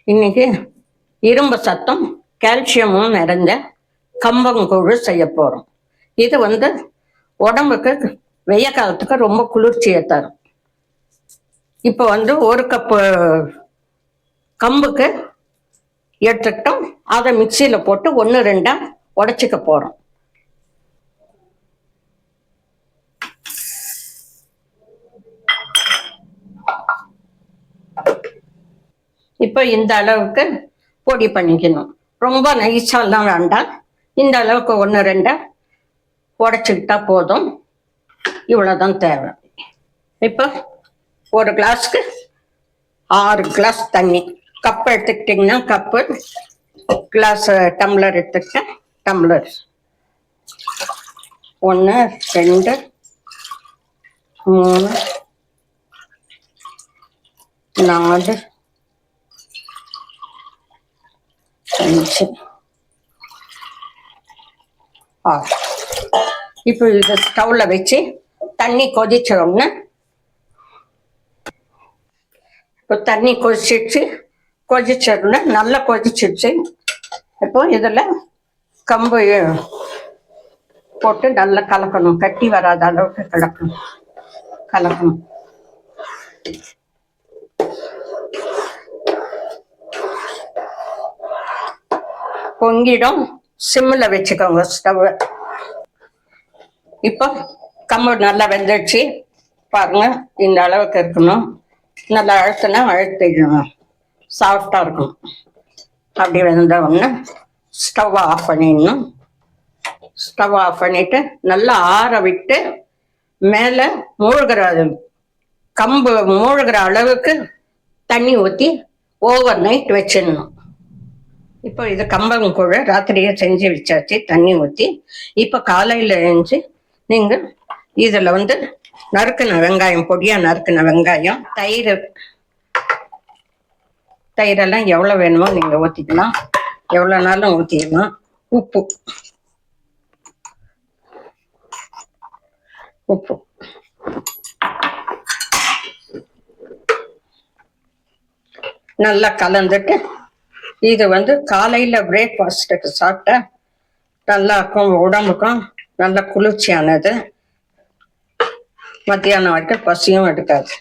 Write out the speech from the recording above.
இன்னைக்கு இரும்பு சத்தம் கால்சியமும் நிறைஞ்ச கம்பங்கூழு செய்ய போறோம். இது உடம்புக்கு வெய்ய காலத்துக்கு ரொம்ப குளிர்ச்சியை தரும். இப்போ ஒரு கப்பு கம்புக்கு எடுத்துக்கிட்டோம். அதை மிக்சியில போட்டு 1-2 உடைச்சிக்க போறோம். இப்போ இந்த அளவுக்கு பொடி பண்ணிக்கணும். ரொம்ப நைஸாலாம் வேண்டாம். இந்த அளவுக்கு 1-2 உடைச்சிக்கிட்டா போதும். இவ்வளவுதான் தேவை. இப்போ ஒரு கிளாஸ்க்கு 6 கிளாஸ் தண்ணி. கப் எடுத்துக்கிட்டிங்கன்னா கப்பு, கிளாஸ் டம்ளர் எடுத்துக்கிட்டேன் டம்ளர். 1 2 3 4 5 6. இப்போ இது ஸ்டவ்ல வச்சு தண்ணி கொதிச்ச உடனே, இப்போ தண்ணி கொதிச்சிடுன்னு நல்லா கொதிச்சிடுச்சு. இப்போ இதில் கம்பு போட்டு நல்லா கலக்கணும். கட்டி வராத அளவுக்கு கலக்கணும். பொங்கிடும். சிம்மில் வச்சுக்கோங்க ஸ்டவ். இப்போ கம்பு நல்லா வெந்துடுச்சு பாருங்க. இந்த அளவுக்கு இருக்கணும். நல்லா அழுத்திடணும். சாஃப்டாக இருக்கணும். அப்படி வெந்த உடனே ஸ்டவ் ஆஃப் பண்ணிடணும். ஸ்டவ் ஆஃப் பண்ணிட்டு நல்லா ஆற விட்டு மேலே கம்பு மூழ்கிற அளவுக்கு தண்ணி ஊற்றி ஓவர் நைட் வச்சிடணும். இப்போ இது கம்பங்கூழ ராத்திரியே செஞ்சு வச்சாச்சு தண்ணி ஊற்றி. இப்போ காலையில் எழுந்து நீங்கள் இதில் நறுக்கின வெங்காயம், பொடியாக நறுக்கின வெங்காயம், தயிரெல்லாம் எவ்வளோ வேணுமோ நீங்கள் ஊற்றிக்கலாம். எவ்வளோ நாளும் ஊற்றிக்கலாம். உப்பு நல்லா கலந்துட்டு, இது காலையில் பிரேக்ஃபாஸ்ட்டுக்கு சாப்பிட்டா நல்லா இருக்கும். உடம்புக்கும் நல்ல குளிர்ச்சியானது. மத்தியானம் வரைக்கும் பசியும் எடுக்காது.